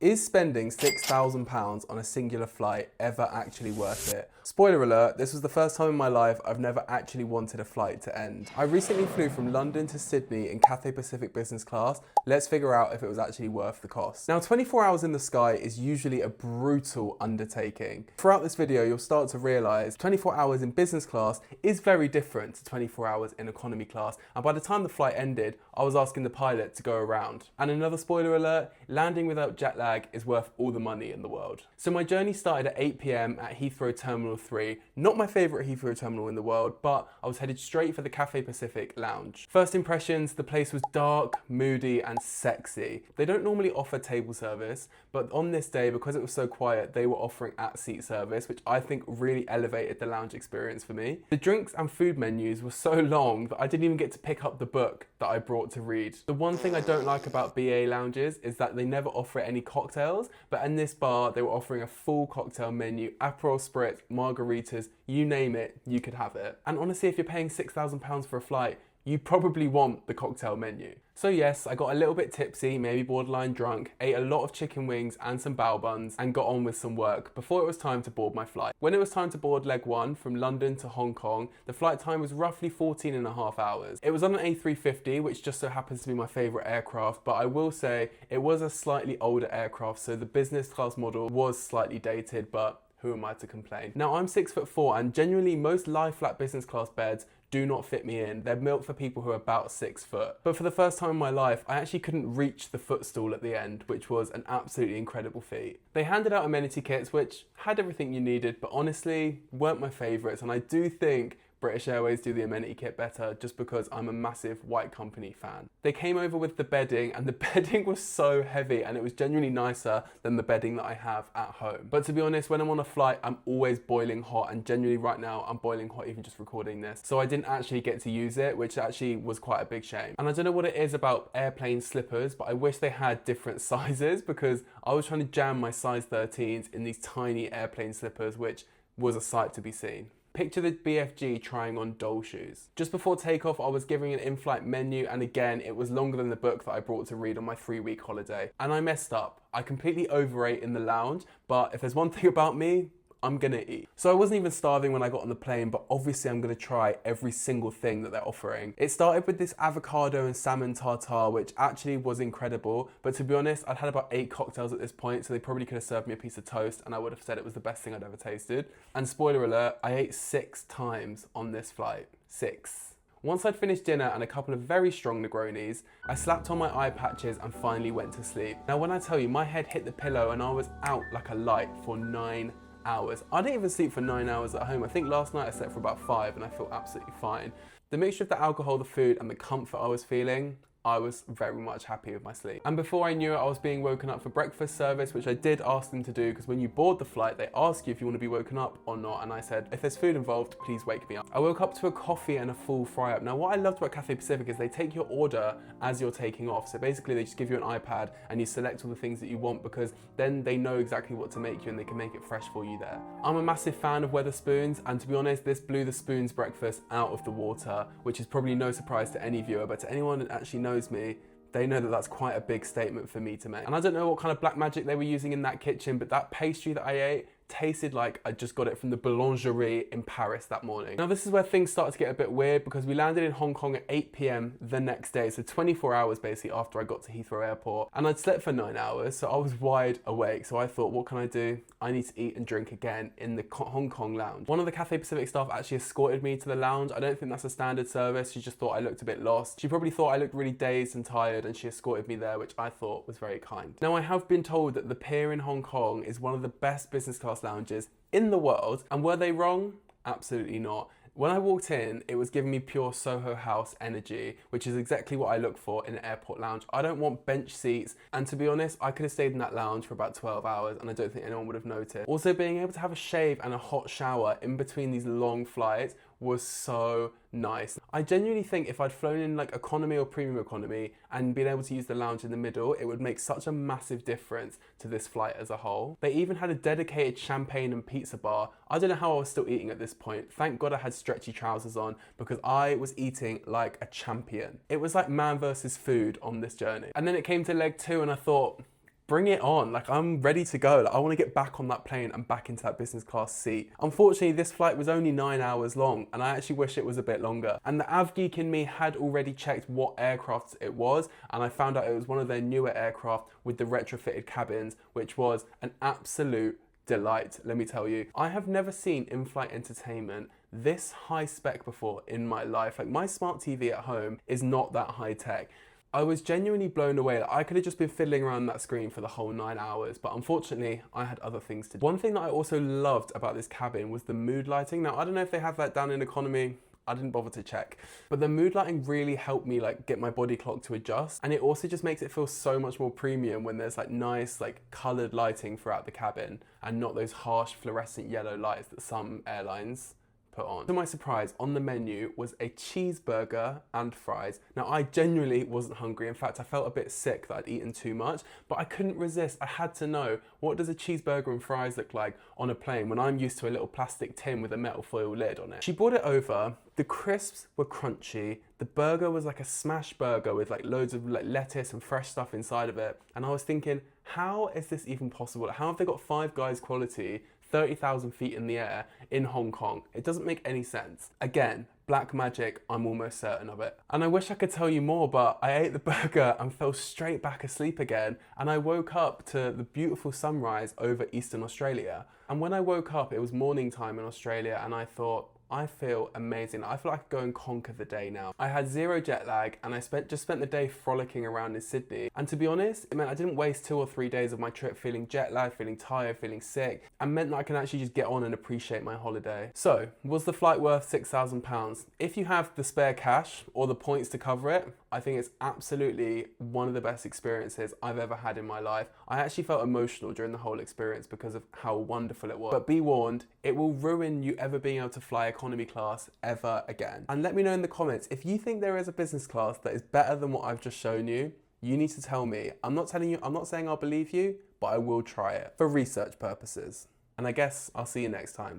Is spending £6,000 on a singular flight ever actually worth it? Spoiler alert, this was the first time in my life I've never actually wanted a flight to end. I recently flew from London to Sydney in Cathay Pacific business class. Let's figure out if it was actually worth the cost. Now, 24 hours in the sky is usually a brutal undertaking. Throughout this video, you'll start to realize 24 hours in business class is very different to 24 hours in economy class. And by the time the flight ended, I was asking the pilot to go around. And another spoiler alert, landing without jet lag is worth all the money in the world. So my journey started at 8 p.m. at Heathrow Terminal 3. Not my favourite Heathrow terminal in the world, but I was headed straight for the Cathay Pacific lounge. First impressions, the place was dark, moody and sexy. They don't normally offer table service, but on this day, because it was so quiet, they were offering at-seat service, which I think really elevated the lounge experience for me. The drinks and food menus were so long that I didn't even get to pick up the book that I brought to read. The one thing I don't like about BA lounges is that they never offer any cocktails, but in this bar they were offering a full cocktail menu, Aperol Spritz, margaritas, you name it, you could have it. And honestly, if you're paying £6,000 for a flight, you probably want the cocktail menu. So yes, I got a little bit tipsy, maybe borderline drunk, ate a lot of chicken wings and some bao buns, and got on with some work before it was time to board my flight. When it was time to board leg one from London to Hong Kong, the flight time was roughly 14.5 hours. It was on an A350, which just so happens to be my favourite aircraft, but I will say it was a slightly older aircraft, so the business class model was slightly dated, but who am I to complain? Now, I'm 6'4", and genuinely most lie flat business class beds do not fit me in. They're built for people who are about 6 foot. But for the first time in my life, I actually couldn't reach the footstool at the end, which was an absolutely incredible feat. They handed out amenity kits, which had everything you needed, but honestly, weren't my favourites, and I do think British Airways do the amenity kit better just because I'm a massive White Company fan. They came over with the bedding, and the bedding was so heavy, and it was genuinely nicer than the bedding that I have at home. But to be honest, when I'm on a flight, I'm always boiling hot, and genuinely right now I'm boiling hot even just recording this. So I didn't actually get to use it, which actually was quite a big shame. And I don't know what it is about airplane slippers, but I wish they had different sizes because I was trying to jam my size 13s in these tiny airplane slippers, which was a sight to be seen. Picture the BFG trying on doll shoes. Just before takeoff, I was giving an in-flight menu, and again, it was longer than the book that I brought to read on my 3-week holiday. And I messed up. I completely overate in the lounge, but if there's one thing about me, I'm gonna eat. So I wasn't even starving when I got on the plane, but obviously I'm gonna try every single thing that they're offering. It started with this avocado and salmon tartare, which actually was incredible, but to be honest, I'd had about 8 cocktails at this point, so they probably could have served me a piece of toast and I would have said it was the best thing I'd ever tasted. And spoiler alert, I ate 6 times on this flight. 6. Once I'd finished dinner and a couple of very strong Negronis, I slapped on my eye patches and finally went to sleep. Now when I tell you, my head hit the pillow and I was out like a light for 9 hours. I didn't even sleep for 9 hours at home. I think last night I slept for about 5 and I feel absolutely fine. The mixture of the alcohol, the food and the comfort I was feeling, I was very much happy with my sleep. And before I knew it, I was being woken up for breakfast service, which I did ask them to do because when you board the flight, they ask you if you want to be woken up or not. And I said, if there's food involved, please wake me up. I woke up to a coffee and a full fry up. Now, what I loved about Cathay Pacific is they take your order as you're taking off. So basically they just give you an iPad and you select all the things that you want because then they know exactly what to make you and they can make it fresh for you there. I'm a massive fan of Wetherspoons, and to be honest, this blew the Spoons breakfast out of the water, which is probably no surprise to any viewer, but to anyone that actually knows me, they know that that's quite a big statement for me to make. And I don't know what kind of black magic they were using in that kitchen, but that pastry that I ate tasted like I just got it from the boulangerie in Paris that morning. Now this is where things started to get a bit weird because we landed in Hong Kong at 8 p.m. the next day, so 24 hours basically after I got to Heathrow Airport, and I'd slept for 9 hours, so I was wide awake. So I thought, what can I do? I need to eat and drink again in the Hong Kong lounge. One of the Cathay Pacific staff actually escorted me to the lounge. I don't think that's a standard service. She just thought I looked a bit lost. She probably thought I looked really dazed and tired, and she escorted me there, which I thought was very kind. Now I have been told that the Pier in Hong Kong is one of the best business class lounges in the world, and were they wrong? Absolutely not. When I walked in, it was giving me pure Soho House energy, which is exactly what I look for in an airport lounge. I don't want bench seats, and to be honest, I could have stayed in that lounge for about 12 hours and I don't think anyone would have noticed. Also, being able to have a shave and a hot shower in between these long flights was so nice. I genuinely think if I'd flown in like economy or premium economy and been able to use the lounge in the middle, it would make such a massive difference to this flight as a whole. They even had a dedicated champagne and pizza bar. I don't know how I was still eating at this point. Thank God I had stretchy trousers on because I was eating like a champion. It was like man versus food on this journey. And then it came to leg 2 and I thought, bring it on. Like, I'm ready to go. Like, I want to get back on that plane and back into that business class seat. Unfortunately, this flight was only 9 hours long, and I actually wish it was a bit longer. And the av geek in me had already checked what aircraft it was, and I found out it was one of their newer aircraft with the retrofitted cabins, which was an absolute delight, let me tell you. I have never seen in-flight entertainment this high spec before in my life. Like, my smart TV at home is not that high tech. I was genuinely blown away. I could have just been fiddling around that screen for the whole 9 hours, but unfortunately, I had other things to do. One thing that I also loved about this cabin was the mood lighting. Now, I don't know if they have that down in economy. I didn't bother to check, but the mood lighting really helped me like get my body clock to adjust, and it also just makes it feel so much more premium when there's like nice like colored lighting throughout the cabin and not those harsh fluorescent yellow lights that some airlines put on. To my surprise, on the menu was a cheeseburger and fries. Now, I genuinely wasn't hungry. In fact, I felt a bit sick that I'd eaten too much, but I couldn't resist. I had to know, what does a cheeseburger and fries look like on a plane when I'm used to a little plastic tin with a metal foil lid on it? She brought it over. The crisps were crunchy. The burger was like a smash burger with like loads of like lettuce and fresh stuff inside of it. And I was thinking, how is this even possible? How have they got Five Guys quality 30,000 feet in the air in Hong Kong? It doesn't make any sense. Again, black magic, I'm almost certain of it. And I wish I could tell you more, but I ate the burger and fell straight back asleep again. And I woke up to the beautiful sunrise over Eastern Australia. And when I woke up, it was morning time in Australia, and I thought, I feel amazing. I feel like I could go and conquer the day now. I had zero jet lag, and I just spent the day frolicking around in Sydney. And to be honest, it meant I didn't waste 2 or 3 days of my trip feeling jet lagged, feeling tired, feeling sick, and meant that I can actually just get on and appreciate my holiday. So, was the flight worth £6,000? If you have the spare cash or the points to cover it, I think it's absolutely one of the best experiences I've ever had in my life. I actually felt emotional during the whole experience because of how wonderful it was. But be warned, it will ruin you ever being able to fly economy class ever again. And let me know in the comments, if you think there is a business class that is better than what I've just shown you, you need to tell me. I'm not saying I'll believe you, but I will try it for research purposes. And I guess I'll see you next time.